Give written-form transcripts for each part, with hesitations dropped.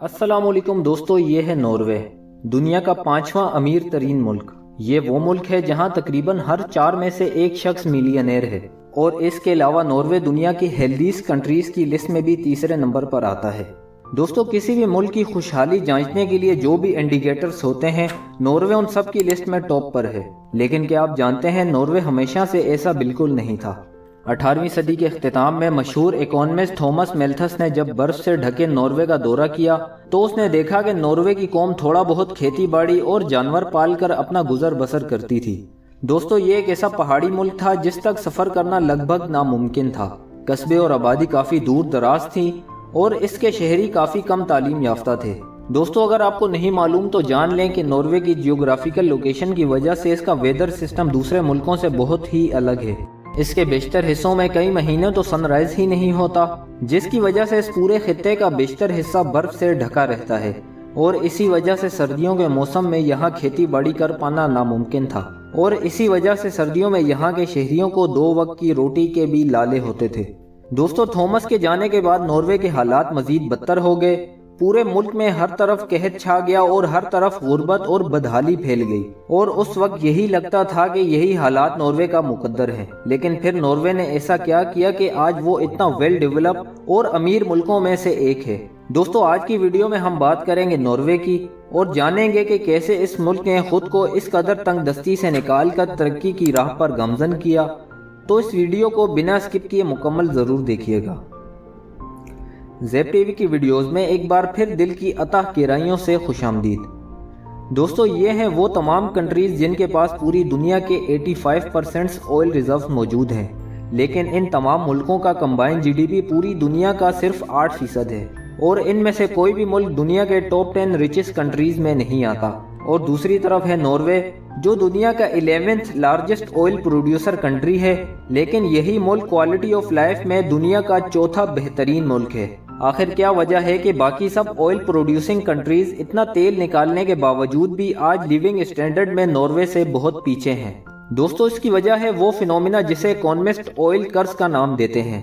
अस्सलाम वालेकुम दोस्तों, ये है नॉर्वे, दुनिया का 5वां अमीर तरीन मुल्क। ये वो मुल्क है जहां तकरीबन हर 4 में से एक शख्स मिलियनेर है। और इसके अलावा नॉर्वे दुनिया की हेल्दीस्ट कंट्रीज की लिस्ट में भी तीसरे नंबर पर आता है। दोस्तों, किसी भी मुल्क की खुशहाली जांचने के लिए जो भी इंडिकेटर्स होते हैं, नॉर्वे उन सब की लिस्ट में टॉप पर है। लेकिन क्या आप जानते हैं, नॉर्वे हमेशा से ऐसा बिल्कुल नहीं था। 18वीं सदी के अख्तिताम में मशहूर इकोनॉमिस्ट थॉमस मैल्थस ने जब बर्फ से ढके नॉर्वे का दौरा किया तो उसने देखा कि नॉर्वे की कौम थोड़ा बहुत खेती बाड़ी और जानवर पाल कर अपना गुजर बसर करती थी। दोस्तों, ये एक ऐसा पहाड़ी मुल्क था जिस तक सफर करना लगभग नामुमकिन था। कस्बे और आबादी काफी दूर दराज थी और इसके शहरी काफी कम तालीम याफ्ता थे। दोस्तों, अगर आपको नहीं मालूम तो जान लें कि नॉर्वे की जियोग्राफिकल लोकेशन की वजह से इसका वेदर सिस्टम दूसरे मुल्कों से बहुत ही अलग है। इसके बेशतर हिस्सों में कई महीने तो सनराइज ही नहीं होता, जिसकी वजह से इस पूरे खित्ते का बेशतर हिस्सा बर्फ से ढका रहता है। और इसी वजह से सर्दियों के मौसम में यहाँ खेती बाड़ी कर पाना नामुमकिन था। और इसी वजह से सर्दियों में यहाँ के शहरियों को 2 वक्त की रोटी के भी लाले होते थे। दोस्तों, थॉमस के जाने के बाद नॉर्वे के हालात मजीद बदतर हो गए। पूरे मुल्क में हर तरफ कहत छा गया और हर तरफ गुर्बत और बदहाली फैल गई। और उस वक्त यही लगता था कि यही हालात नॉर्वे का मुकद्दर है। लेकिन फिर नॉर्वे ने ऐसा क्या किया कि आज वो इतना वेल डेवलप और अमीर मुल्कों में से एक है। दोस्तों, आज की वीडियो में हम बात करेंगे नॉर्वे की और जानेंगे कि कैसे इस मुल्क ने खुद को इस कदर तंग दस्ती से निकाल कर तरक्की की राह पर गामजन किया। तो इस वीडियो को बिना स्किप किए मुकम्मल ज़रूर देखिएगा। ज़ेप टीवी की वीडियोस में एक बार फिर दिल की अताह गहराइयों से खुशामदीद। दोस्तों, ये हैं वो तमाम कंट्रीज जिनके पास पूरी दुनिया के 85% ऑयल रिजर्व मौजूद हैं। लेकिन इन तमाम मुल्कों का कंबाइंड जीडीपी पूरी दुनिया का सिर्फ 8% है। और इनमें से कोई भी मुल्क दुनिया के टॉप 10 रिचेस्ट कंट्रीज में नहीं आता। और दूसरी तरफ है नॉर्वे, जो दुनिया का 11th largest oil producer country है। लेकिन यही मुल्क क्वालिटी ऑफ लाइफ में दुनिया का चौथा बेहतरीन मुल्क है। आखिर क्या वजह है कि बाकी सब ऑयल प्रोड्यूसिंग कंट्रीज इतना तेल निकालने के बावजूद भी आज लिविंग स्टैंडर्ड में नॉर्वे से बहुत पीछे हैं? दोस्तों, इसकी वजह है वो फिनोमिना जिसे इकोनॉमिस्ट ऑयल कर्स का नाम देते हैं।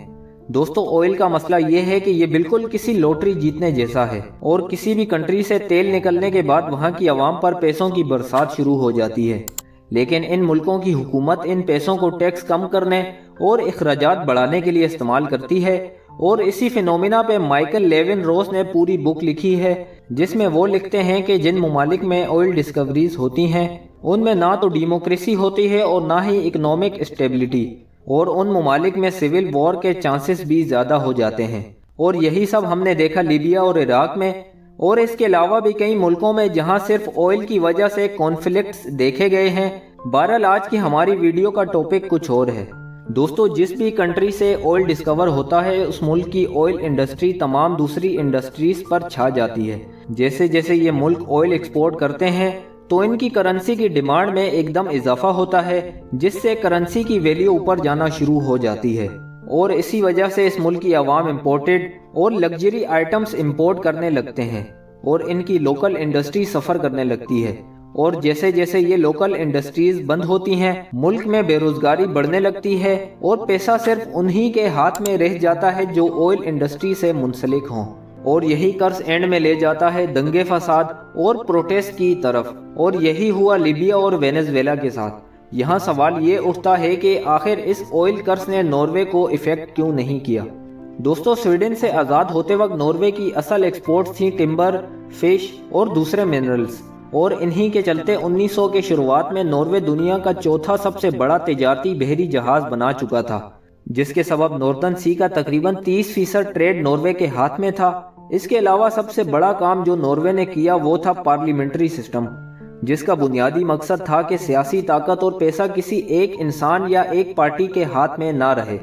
दोस्तों, ऑयल का मसला ये है कि ये बिल्कुल किसी लॉटरी जीतने जैसा है। और किसी भी कंट्री से तेल निकलने के बाद वहाँ की आवाम पर पैसों की बरसात शुरू हो जाती है। लेकिन इन मुल्कों की हुकूमत इन पैसों को टैक्स कम करने और अखराजात बढ़ाने के लिए इस्तेमाल करती है। और इसी फिनोमिना पे माइकल लेविन रॉस ने पूरी बुक लिखी है, जिसमें वो लिखते हैं कि जिन ममालिक में ऑयल डिस्कवरीज होती हैं उनमें ना तो डेमोक्रेसी होती है और ना ही इकोनॉमिक स्टेबिलिटी। और उन ममालिक में सिविल वॉर के चांसेस भी ज़्यादा हो जाते हैं। और यही सब हमने देखा लीबिया और इराक में। और इसके अलावा भी कई मुल्कों में जहां सिर्फ ऑयल की वजह से कॉन्फ्लिक्ट्स देखे गए हैं। बहरहाल, आज की हमारी वीडियो का टॉपिक कुछ और है। दोस्तों, जिस भी कंट्री से ऑयल डिस्कवर होता है उस मुल्क की ऑयल इंडस्ट्री तमाम दूसरी इंडस्ट्रीज पर छा जाती है। जैसे जैसे ये मुल्क ऑयल एक्सपोर्ट करते हैं तो इनकी करेंसी की डिमांड में एकदम इजाफा होता है, जिससे करेंसी की वैल्यू ऊपर जाना शुरू हो जाती है। और इसी वजह से इस मुल्क की आवाम इम्पोर्टेड और लग्जरी आइटम्स इंपोर्ट करने लगते हैं और इनकी लोकल इंडस्ट्री सफ़र करने लगती है। और जैसे जैसे ये लोकल इंडस्ट्रीज बंद होती हैं, मुल्क में बेरोजगारी बढ़ने लगती है और पैसा सिर्फ उन्हीं के हाथ में रह जाता है जो ऑयल इंडस्ट्री से मुंसलिक हों। और यही कर्ज एंड में ले जाता है दंगे फसाद और प्रोटेस्ट की तरफ। और यही हुआ लीबिया और वेनेजुएला के साथ। यहाँ सवाल ये उठता है कि आखिर इस ऑयल कर्ज ने नॉर्वे को इफेक्ट क्यों नहीं किया? दोस्तों, स्वीडन से आज़ाद होते वक्त नॉर्वे की असल एक्सपोर्ट्स थी टिम्बर, फिश और दूसरे मिनरल्स। और इन्हीं के चलते 1900 के शुरुआत में नॉर्वे दुनिया का चौथा सबसे बड़ा तिजारती बहरी जहाज बना चुका था, जिसके सबब नॉर्दर्न सी का तकरीबन 30% ट्रेड नॉर्वे के हाथ में था। इसके अलावा सबसे बड़ा काम जो नॉर्वे ने किया वो था पार्लियामेंट्री सिस्टम, जिसका बुनियादी मकसद था कि सियासी ताकत और पैसा किसी एक इंसान या एक पार्टी के हाथ में ना रहे।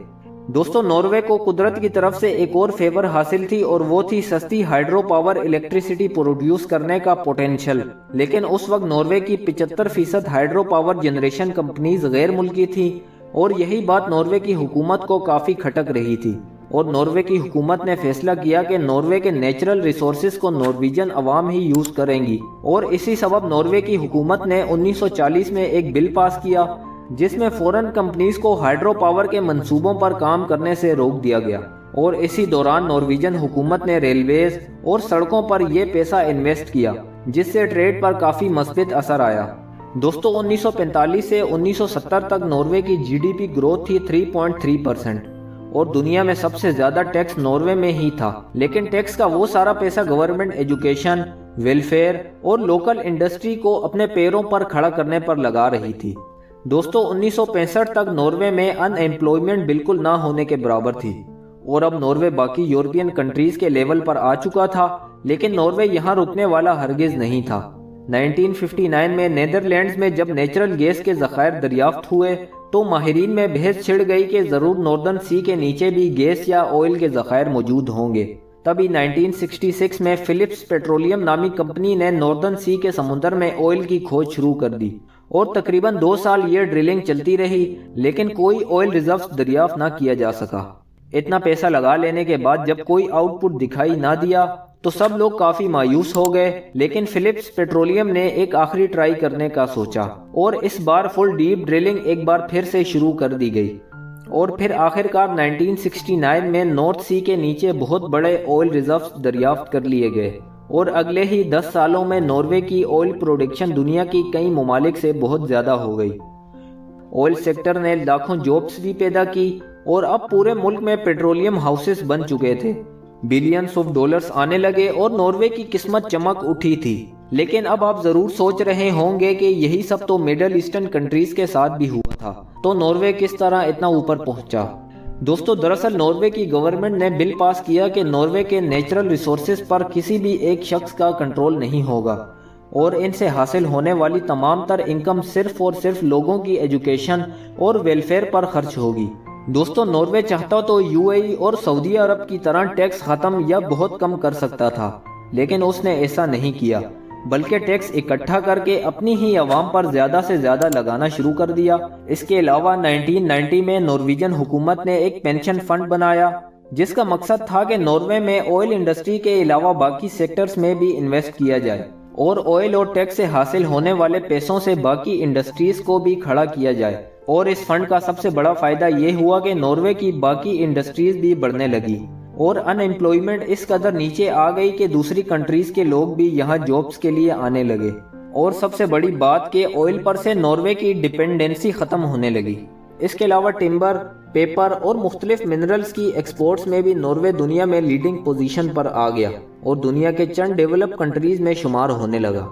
दोस्तों, नॉर्वे को कुदरत की तरफ से एक और फेवर हासिल थी और वो थी सस्ती हाइड्रो पावर इलेक्ट्रिसिटी प्रोड्यूस करने का पोटेंशियल। लेकिन उस वक्त नॉर्वे की 75% हाइड्रो पावर जनरेशन कंपनीज गैर मुल्की थी और यही बात नॉर्वे की हुकूमत को काफ़ी खटक रही थी। और नॉर्वे की हुकूमत ने फैसला किया कि नॉर्वे के नेचुरल रिसोर्सेज को नॉर्वेजियन अवाम ही यूज़ करेंगी। और इसी सबब नॉर्वे की हुकूमत ने 1940 में एक बिल पास किया जिसमें फॉरेन कंपनीज को हाइड्रो पावर के मंसूबों पर काम करने से रोक दिया गया। اور اسی دوران نارویجن حکومت نے ریلویز اور سڑکوں پر یہ پیسہ انویسٹ کیا، جس سے ٹریڈ پر کافی مثبت اثر آیا۔ دوستو 1945 سے 1970 تک ناروے کی جی ڈی پی گروتھ تھی 3.3%، اور دنیا میں سب سے زیادہ ٹیکس ناروے میں ہی تھا، لیکن ٹیکس کا وہ سارا پیسہ گورنمنٹ ایجوکیشن، ویلفیئر اور لوکل انڈسٹری کو اپنے پیروں پر کھڑا کرنے پر لگا رہی تھی۔ دوستو 1965 تک ناروے میں ان ایمپلائمنٹ بالکل نہ ہونے کے برابر تھی، اور اب ناروے باقی یورپین کنٹریز کے لیول پر آ چکا تھا، لیکن ناروے یہاں رکنے والا ہرگز نہیں تھا۔ 1959 میں نیدرلینڈز میں جب نیچرل گیس کے ذخائر دریافت ہوئے تو ماہرین میں بحث چھڑ گئی کہ ضرور ناردرن سی کے نیچے بھی گیس یا آئل کے ذخائر موجود ہوں گے۔ تبھی 1966 میں فلپس پیٹرولیم نامی کمپنی نے ناردرن سی کے سمندر میں آئل کی کھوج شروع کر دی، اور تقریباً 2 سال یہ ڈرلنگ چلتی رہی، لیکن کوئی آئل ریزروز دریافت نہ کیا جا سکا۔ اتنا پیسہ لگا لینے کے بعد جب کوئی آؤٹ پٹ دکھائی نہ دیا تو سب لوگ کافی مایوس ہو گئے، لیکن فلپس پیٹرولیم نے ایک آخری ٹرائی کرنے کا سوچا، اور اس بار فل ڈیپ ڈرلنگ ایک بار پھر سے شروع کر دی گئی، اور پھر آخرکار 1969 میں نارتھ سی کے نیچے بہت بڑے آئل ریزروز دریافت کر لیے گئے، اور اگلے ہی 10 سالوں میں ناروے کی آئل پروڈکشن دنیا کی کئی ممالک سے بہت زیادہ ہو گئی۔ آئل سیکٹر نے لاکھوں جابز بھی پیدا کی، اور اب پورے ملک میں پیٹرولیم ہاؤسز بن چکے تھے، بلینز آف ڈالرز آنے لگے، اور ناروے کی قسمت چمک اٹھی تھی۔ لیکن اب آپ ضرور سوچ رہے ہوں گے کہ یہی سب تو میڈل ایسٹرن کنٹریز کے ساتھ بھی ہوا تھا، تو ناروے کس طرح اتنا اوپر پہنچا؟ دوستو دراصل ناروے کی گورنمنٹ نے بل پاس کیا کہ ناروے کے نیچرل ریسورسز پر کسی بھی ایک شخص کا کنٹرول نہیں ہوگا، اور ان سے حاصل ہونے والی تمام تر انکم صرف اور صرف لوگوں کی ایجوکیشن اور ویلفیئر پر خرچ ہوگی۔ دوستو ناروے چاہتا تو یو اے ای اور سعودی عرب کی طرح ٹیکس ختم یا بہت کم کر سکتا تھا، لیکن اس نے ایسا نہیں کیا، بلکہ ٹیکس اکٹھا کر کے اپنی ہی عوام پر زیادہ سے زیادہ لگانا شروع کر دیا۔ اس کے علاوہ 1990 میں نارویجن حکومت نے ایک پینشن فنڈ بنایا، جس کا مقصد تھا کہ ناروے میں آئل انڈسٹری کے علاوہ باقی سیکٹرز میں بھی انویسٹ کیا جائے، اور آئل اور ٹیکس سے حاصل ہونے والے پیسوں سے باقی انڈسٹریز کو بھی کھڑا کیا جائے۔ اور اس فنڈ کا سب سے بڑا فائدہ یہ ہوا کہ ناروے کی باقی انڈسٹریز بھی بڑھنے لگی، اور ان ایمپلائمنٹ اس قدر نیچے آ گئی کہ دوسری کنٹریز کے لوگ بھی یہاں جابز کے لیے آنے لگے، اور سب سے بڑی بات کہ آئل پر سے ناروے کی ڈیپینڈنسی ختم ہونے لگی۔ اس کے علاوہ ٹمبر، پیپر اور مختلف منرلز کی ایکسپورٹس میں بھی ناروے دنیا میں لیڈنگ پوزیشن پر آ گیا، اور دنیا کے چند ڈیولپ کنٹریز میں شمار ہونے لگا۔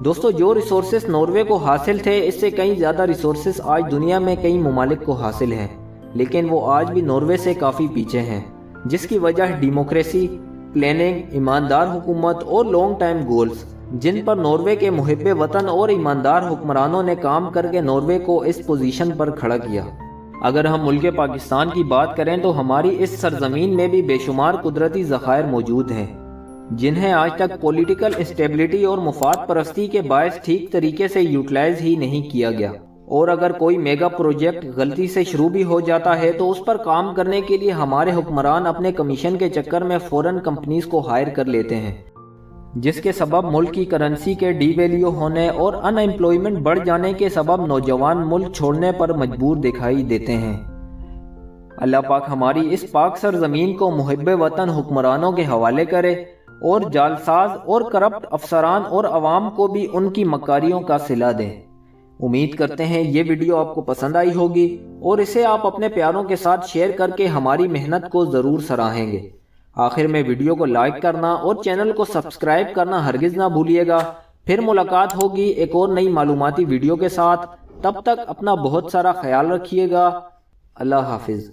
دوستو جو ریسورسز ناروے کو حاصل تھے، اس سے کئی زیادہ ریسورسز آج دنیا میں کئی ممالک کو حاصل ہیں، لیکن وہ آج بھی ناروے سے کافی پیچھے ہیں، جس کی وجہ ڈیموکریسی، پلاننگ، ایماندار حکومت اور لانگ ٹائم گولز، جن پر ناروے کے محب وطن اور ایماندار حکمرانوں نے کام کر کے ناروے کو اس پوزیشن پر کھڑا کیا۔ اگر ہم ملک پاکستان کی بات کریں تو ہماری اس سرزمین میں بھی بے شمار قدرتی ذخائر موجود ہیں، جنہیں آج تک پولیٹیکل اسٹیبلٹی اور مفاد پرستی کے باعث ٹھیک طریقے سے یوٹیلائز ہی نہیں کیا گیا، اور اگر کوئی میگا پروجیکٹ غلطی سے شروع بھی ہو جاتا ہے تو اس پر کام کرنے کے لیے ہمارے حکمران اپنے کمیشن کے چکر میں فورن کمپنیز کو ہائر کر لیتے ہیں، جس کے سبب ملک کی کرنسی کے ڈی ویلیو ہونے اور ان ایمپلائمنٹ بڑھ جانے کے سبب نوجوان ملک چھوڑنے پر مجبور دکھائی دیتے ہیں۔ اللہ پاک ہماری اس پاک سرزمین کو محب وطن حکمرانوں کے حوالے کرے، اور جعلساز اور کرپٹ افسران اور عوام کو بھی ان کی مکاریوں کا صلہ دیں۔ امید کرتے ہیں یہ ویڈیو آپ کو پسند آئی ہوگی، اور اسے آپ اپنے پیاروں کے ساتھ شیئر کر کے ہماری محنت کو ضرور سراہیں گے۔ آخر میں ویڈیو کو لائک کرنا اور چینل کو سبسکرائب کرنا ہرگز نہ بھولیے گا۔ پھر ملاقات ہوگی ایک اور نئی معلوماتی ویڈیو کے ساتھ، تب تک اپنا بہت سارا خیال رکھیے گا۔ اللہ حافظ۔